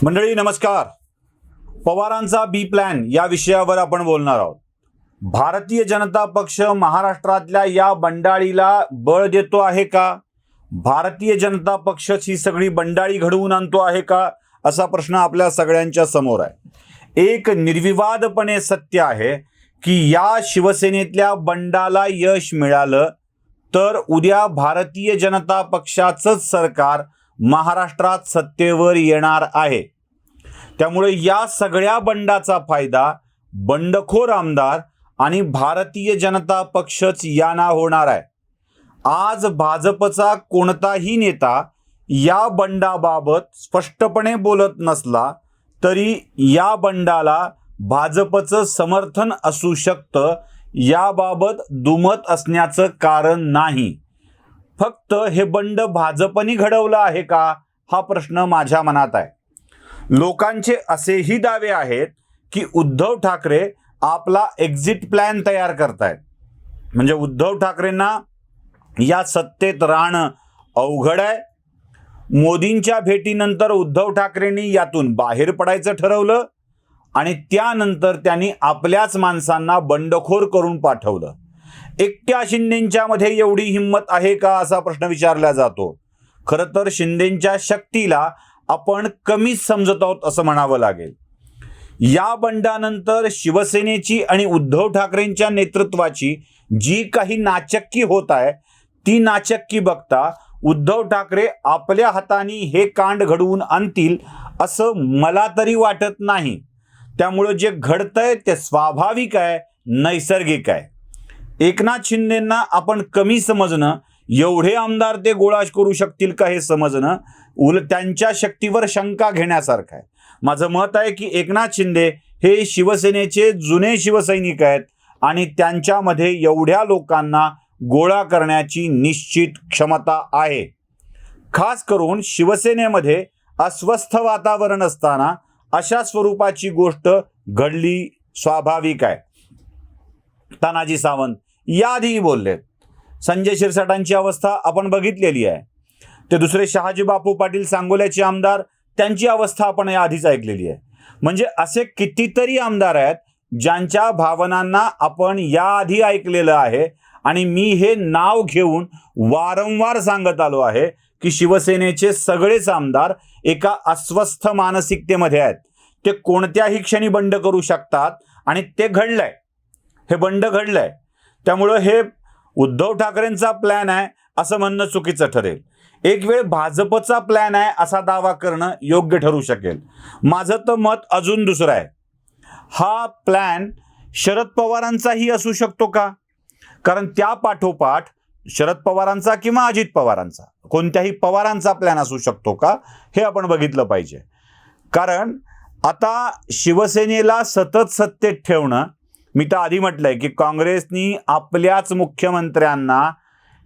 मंडळी नमस्कार. पवारांचा बी प्लॅन या विषयावर आपण बोलणार आहोत. भारतीय जनता पक्ष महाराष्ट्रातल्या या बंडाळीला बळ देतो आहे का? भारतीय जनता पक्षच ही सगळी बंडाळी घडवून आणतो आहे का, असा प्रश्न आपल्या सगळ्यांच्या समोर आहे. एक निर्विवादपणे सत्य आहे की या शिवसेनेतल्या बंडाला यश मिळालं तर उद्या भारतीय जनता पक्षाचंच सरकार महाराष्ट्रात सत्तेवर येणार आहे. त्यामुळे या सगळ्या बंडाचा फायदा बंडखोर आमदार आणि भारतीय जनता पक्षच यांना होणार आहे. आज भाजपचा कोणताही नेता या बंडाबाबत स्पष्टपणे बोलत नसला तरी या बंडाला भाजपचं समर्थन असू शकतं, याबाबत दुमत असण्याचं कारण नाही. फक्त हे बंड भाजपने घडवलं आहे का, हा प्रश्न माझ्या मनात आहे. लोकांचे असेही दावे आहेत की उद्धव ठाकरे आपला एक्झिट प्लॅन तयार करतायत. म्हणजे उद्धव ठाकरेंना या सत्तेत राहणं अवघड आहे. मोदींच्या भेटीनंतर उद्धव ठाकरेंनी यातून बाहेर पडायचं ठरवलं आणि त्यानंतर त्यांनी आपल्याच माणसांना बंडखोर करून पाठवलं. एकट्या शिंदेंच्या मध्ये एवढी हिंमत आहे का, असा प्रश्न विचारला जातो. खरं तर शिंदेंच्या शक्तीला आपण कमीच समजत आहोत असं म्हणावं लागेल. या बंडानंतर शिवसेनेची आणि उद्धव ठाकरेंच्या नेतृत्वाची जी काही नाचक्की होत आहे ती नाचक्की बघता उद्धव ठाकरे आपल्या हाताने हे कांड घडवून आणतील असं मला तरी वाटत नाही. त्यामुळे जे घडतंय ते स्वाभाविक आहे, नैसर्गिक आहे. एकनाथ शिंदेंना आपण कमी समजणं, एवढे आमदार ते गोळा करू शकतील का हे समजणं, त्यांच्या शक्तीवर शंका घेण्यासारखं आहे. माझं मत आहे की एकनाथ शिंदे हे शिवसेनेचे जुने शिवसैनिक आहेत आणि त्यांच्यामध्ये एवढ्या लोकांना गोळा करण्याची निश्चित क्षमता आहे. खास करून शिवसेनेमध्ये अस्वस्थ वातावरण असताना अशा स्वरूपाची गोष्ट घडली स्वाभाविक आहे. तानाजी सावंत याआधीही बोललेत. संजय शिरसाटांची अवस्था आपण बघितलेली आहे. ते दुसरे शहाजी बापू पाटील सांगोल्याचे आमदार, त्यांची अवस्था आपण याआधीच ऐकलेली आहे. म्हणजे असे कितीतरी आमदार आहेत ज्यांच्या भावनांना आपण याआधी ऐकलेलं आहे आणि मी हे नाव घेऊन वारंवार सांगत आलो आहे की शिवसेनेचे सगळेच आमदार एका अस्वस्थ मानसिकतेमध्ये आहेत. ते कोणत्याही क्षणी बंड करू शकतात आणि ते घडलंय, हे बंड घडलंय. त्यामुळं हे उद्धव ठाकरेंचा प्लॅन आहे असं म्हणणं चुकीचं ठरेल. एक वेळ भाजपचा प्लॅन आहे असा दावा करणं योग्य ठरू शकेल. माझं तर मत अजून दुसरं आहे. हा प्लॅन शरद पवारांचाही असू शकतो का? कारण त्या पाठोपाठ शरद पवारांचा किंवा अजित पवारांचा, कोणत्याही पवारांचा प्लॅन असू शकतो का, हे आपण बघितलं पाहिजे. कारण आता शिवसेनेला सतत सत्तेत ठेवणं, मी तर आधी म्हटलंय की काँग्रेसनी आपल्याच मुख्यमंत्र्यांना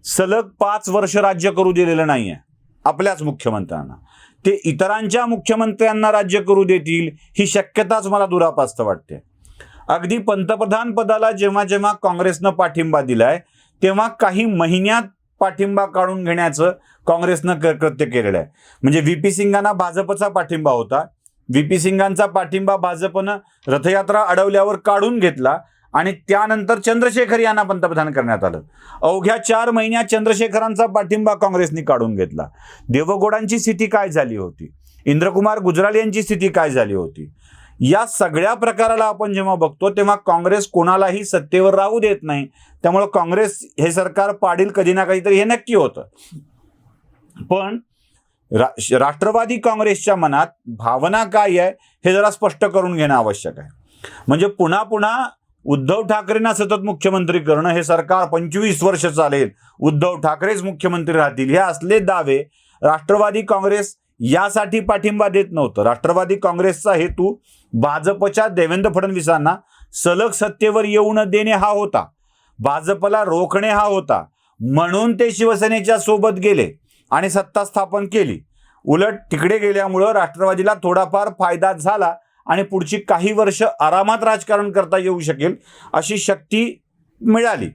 सलग 5 वर्ष राज्य करू दिलेलं नाहीये. आपल्याच मुख्यमंत्र्यांना ते इतरांच्या मुख्यमंत्र्यांना राज्य करू देतील ही शक्यताच मला दुरापास्त वाटते. अगदी पंतप्रधान पदाला जेव्हा जेव्हा काँग्रेसनं पाठिंबा दिलाय तेव्हा काही महिन्यात पाठिंबा काढून घेण्याचं काँग्रेसनं कृत्य केलेलं आहे. म्हणजे व्ही.पी. सिंगांना भाजपचा पाठिंबा होता. व्ही.पी. सिंगांचा पाठिंबा भाजपनं रथयात्रा अडवल्यावर काढून घेतला आणि त्यानंतर चंद्रशेखर यांना पंतप्रधान करण्यात आलं. अवघ्या 4 महिन्यात चंद्रशेखरांचा पाठिंबा काँग्रेसने काढून घेतला. देवेगौडांची स्थिती काय झाली होती, इंद्रकुमार गुजराल यांची स्थिती काय झाली होती. या सगळ्या प्रकाराला आपण जेव्हा बघतो तेव्हा काँग्रेस कोणालाही सत्तेवर राहू देत नाही. त्यामुळे काँग्रेस हे सरकार पाडील कधी ना कधीतरी, हे नक्की होतं. पण राष्ट्रवादी काँग्रेसच्या मनात भावना काय आहे हे जरा स्पष्ट करून घेणं आवश्यक आहे. म्हणजे पुन्हा पुन्हा उद्धव ठाकरेंना सतत मुख्यमंत्री करणं, हे सरकार 25 वर्ष चालेल, उद्धव ठाकरेच मुख्यमंत्री राहतील, हे असले दावे राष्ट्रवादी काँग्रेस यासाठी पाठिंबा देत नव्हतं. राष्ट्रवादी काँग्रेसचा हेतू भाजपच्या देवेंद्र फडणवीसांना सलग सत्तेवर येऊ न देणे हा होता, भाजपला रोखणे हा होता. म्हणून ते शिवसेनेच्या सोबत गेले आणि सत्ता स्थापन केली. उलट तिकडे गेल्यामुळं राष्ट्रवादीला थोडाफार फायदा झाला आणि पुढची काही वर्ष आरामात राजकारण करता येऊ शकेल अशी शक्ती मिळाली.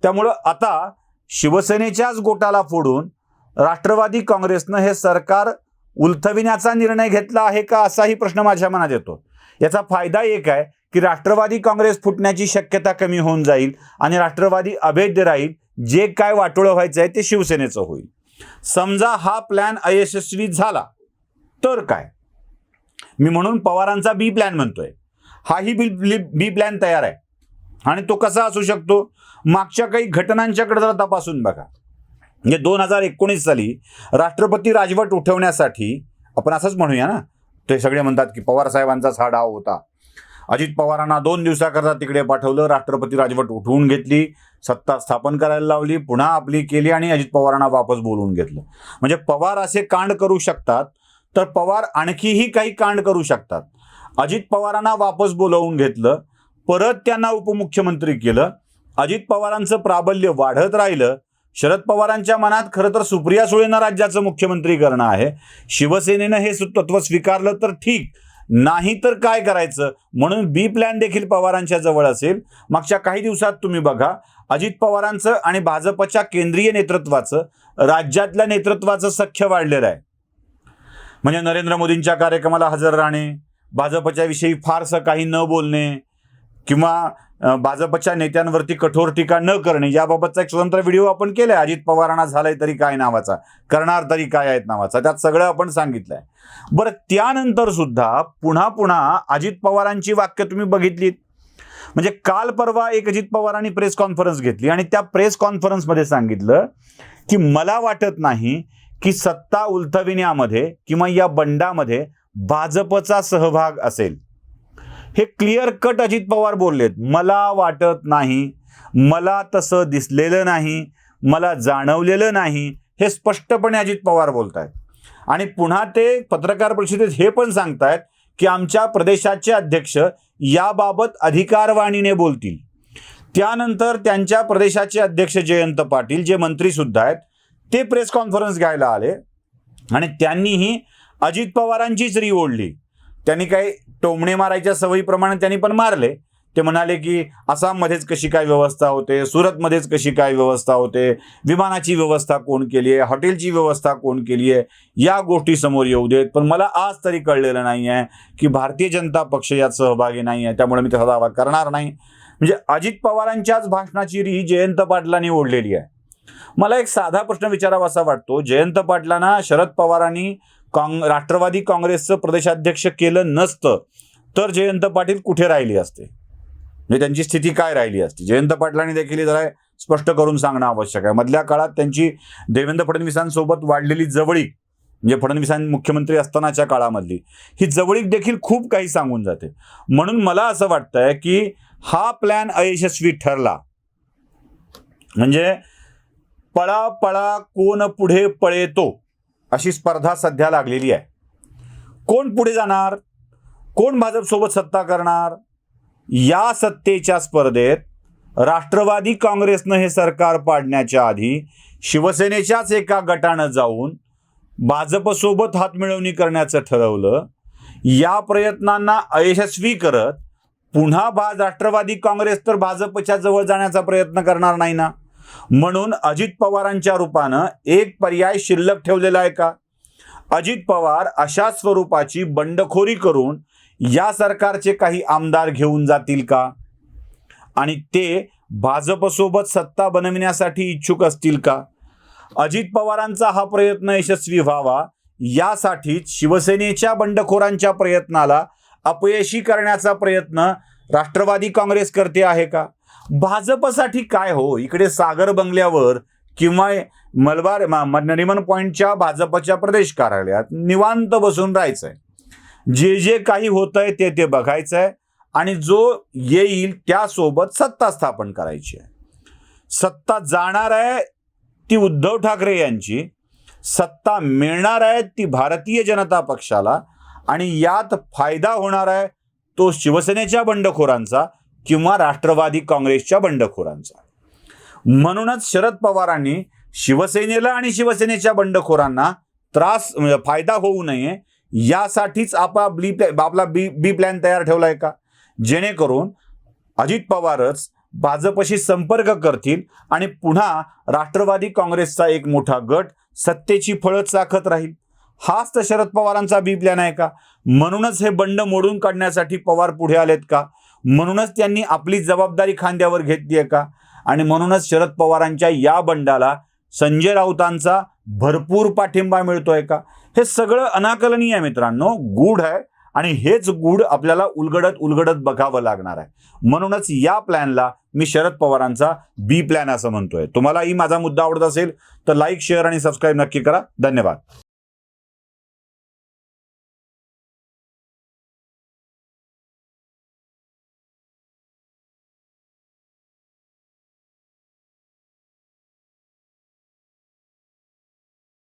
त्यामुळं आता शिवसेनेच्याच गोटाला फोडून राष्ट्रवादी काँग्रेसनं हे सरकार उलथविण्याचा निर्णय घेतला आहे का, असाही प्रश्न माझ्या मनात येतो. याचा फायदा एक आहे की राष्ट्रवादी काँग्रेस फुटण्याची शक्यता कमी होऊन जाईल आणि राष्ट्रवादी अभेद्य राहील. जे काय वाटोळं व्हायचं आहे ते शिवसेनेचं होईल. समजा हा प्लॅन अयशस्वी झाला तर काय? मी म्हणून पवारांचा बी प्लॅन म्हणतोय. हाही बी प्लॅन तयार आहे आणि तो कसा असू शकतो? मागच्या काही घटनांच्याकडे जरा तपासून बघा. म्हणजे 2019 साली राष्ट्रपती राजवट उठवण्यासाठी, आपण असंच म्हणूया ना, ते सगळे म्हणतात की पवार साहेबांचाच हा डाव होता. अजित पवारांना 2 दिवसाकरता तिकडे पाठवलं, राष्ट्रपती राजवट उठवून घेतली, सत्ता स्थापन करायला लावली, पुन्हा आपली केली आणि अजित पवारांना वापस बोलवून घेतलं. म्हणजे पवार असे कांड करू शकतात, तर पवार आणखीही काही कांड करू शकतात. अजित पवारांना वापस बोलवून घेतलं, परत त्यांना उपमुख्यमंत्री केलं. अजित पवारांचं प्राबल्य वाढत राहिलं. शरद पवारांच्या मनात खरं तर सुप्रिया सुळेंना राज्याचं मुख्यमंत्री करणं आहे. शिवसेनेनं हे तत्व स्वीकारलं तर ठीक, नाही तर काय करायचं? म्हणून बी प्लॅन देखील पवारांच्या जवळ असेल. मागच्या काही दिवसात तुम्ही बघा, अजित पवारांचं आणि भाजपच्या केंद्रीय नेतृत्वाचं, राज्यातल्या नेतृत्वाचं सख्य वाढलेलं आहे. म्हणजे नरेंद्र मोदींच्या कार्यक्रमाला हजर राहणे, भाजपच्या विषयी फारसं काही न बोलणे किंवा भाजपच्या नेत्यांवरती कठोर टीका न करणे, याबाबतचा एक स्वतंत्र व्हिडिओ आपण केलाय. अजित पवारांना झालंय तरी काय नावाचा, करणार तरी काय आहेत नावाचा, त्यात सगळं आपण सांगितलंय. बरं, त्यानंतर सुद्धा पुन्हा अजित पवारांची वाक्य तुम्ही बघितलीत. म्हणजे काल परवा एक अजित पवारांनी प्रेस कॉन्फरन्स घेतली आणि त्या प्रेस कॉन्फरन्समध्ये सांगितलं की मला वाटत नाही की सत्ता उलथविण्यामध्ये किंवा या बंडामध्ये भाजपचा सहभाग असेल. हे क्लिअर कट अजित पवार बोललेत. मला वाटत नाही, मला तसं दिसलेलं नाही, मला जाणवलेलं नाही, हे स्पष्टपणे अजित पवार बोलतायत. आणि पुन्हा ते पत्रकार परिषदेत हे पण सांगतायत की आमच्या प्रदेशाचे अध्यक्ष याबाबत अधिकारवाणीने बोलतील. त्यानंतर त्यांच्या प्रदेशाचे अध्यक्ष जयंत पाटील, जे मंत्री सुद्धा आहेत, ते प्रेस कॉन्फरन्स घ्यायला आले आणि त्यांनीही अजित पवारांचीच री ओढली. त्यांनी काही टोमणे मारायच्या सवयीप्रमाणे त्यांनी पण मारले. ते म्हणाले की आसाममध्येच कशी काय व्यवस्था होते, सुरतमध्येच कशी काय व्यवस्था होते, विमानाची व्यवस्था कोण केली आहे, हॉटेलची व्यवस्था कोण केली आहे, या गोष्टी समोर येऊ देत. पण मला आज तरी कळलेलं नाही आहे की भारतीय जनता पक्ष यात सहभागी नाही आहे, त्यामुळे मी त्याचा दावा करणार नाही. म्हणजे अजित पवारांच्याच भाषणाची री जयंत पाटलांनी ओढलेली आहे. मला एक साधा प्रश्न विचारावासा वाटतो. जयंत पाटलांना शरद पवारांनी राष्ट्रवादी काँग्रेसचं प्रदेशाध्यक्ष केलं नसतं तर जयंत पाटील कुठे राहिली असते, म्हणजे त्यांची स्थिती काय राहिली असती? जयंत पाटलांनी देखील जरा स्पष्ट करून सांगणं आवश्यक आहे. मधल्या काळात त्यांची देवेंद्र फडणवीसांसोबत वाढलेली जवळीक, म्हणजे फडणवीसांनी मुख्यमंत्री असतानाच्या काळामधली ही जवळीक देखील खूप काही सांगून जाते. म्हणून मला असं वाटतंय की हा प्लॅन अयशस्वी ठरला म्हणजे पळा पळा कोण पुढे पळेतो अशी स्पर्धा सध्या लागलेली आहे. कोण पुढे जाणार, कोण भाजपसोबत सत्ता करणार, या सत्तेच्या स्पर्धेत राष्ट्रवादी काँग्रेसनं हे सरकार पाडण्याच्या आधी शिवसेनेच्याच एका गटानं जाऊन भाजपसोबत हातमिळवणी करण्याचं ठरवलं. या प्रयत्नांना अयशस्वी करत पुन्हा राष्ट्रवादी काँग्रेस तर भाजपच्या जवळ जाण्याचा प्रयत्न करणार नाही ना. म्हणून अजित पवारांच्या रूपानं एक पर्याय शिल्लक ठेवलेला आहे का? अजित पवार अशा स्वरूपाची बंडखोरी करून या सरकारचे काही आमदार घेऊन जातील का आणि ते भाजपसोबत सत्ता बनविण्यासाठी इच्छुक असतील का? अजित पवारांचा हा प्रयत्न यशस्वी व्हावा यासाठीच शिवसेनेच्या बंडखोरांच्या प्रयत्नाला अपयशी करण्याचा प्रयत्न राष्ट्रवादी काँग्रेस करते आहे का? भाजपसाठी काय हो, इकडे सागर बंगल्यावर किंवा मलबार नरिमन पॉइंटच्या भाजपच्या प्रदेश कार्यालयात निवांत बसून राहायचंय. जे काही होतंय ते बघायचंय आणि जो येईल त्यासोबत सत्ता स्थापन करायची आहे. सत्ता जाणार आहे ती उद्धव ठाकरे यांची, सत्ता मिळणार आहे ती भारतीय जनता पक्षाला आणि यात फायदा होणार आहे तो शिवसेनेच्या बंडखोरांचा किंवा राष्ट्रवादी काँग्रेसच्या बंडखोरांचा. म्हणूनच शरद पवारांनी शिवसेनेला आणि शिवसेनेच्या बंडखोरांना फायदा होऊ नये यासाठीच आपला बी प्लॅन तयार ठेवलाय का? जेणेकरून अजित पवारच भाजपशी संपर्क करतील आणि पुन्हा राष्ट्रवादी काँग्रेसचा एक मोठा गट सत्तेची फळं चाखत राहील. हाच तर शरद पवारांचा बी प्लॅन आहे का? म्हणूनच हे बंड मोडून काढण्यासाठी पवार पुढे आलेत का? म्हणूनच त्यांनी आपली जबाबदारी खांद्यावर घेतली आहे का? आणि म्हणूनच शरद पवारांच्या या बंडाला संजय राऊतांचा भरपूर पाठिंबा मिळतोय का? हे सगळं अनाकलनीय आहे मित्रांनो, गूढ आहे आणि हेच गूढ आपल्याला उलगडत उलगडत बघावं लागणार आहे. म्हणूनच या प्लॅनला मी शरद पवारांचा बी प्लॅन असं म्हणतोय. तुम्हालाही माझा मुद्दा आवडत असेल तर लाईक, शेअर आणि सबस्क्राईब नक्की करा. धन्यवाद.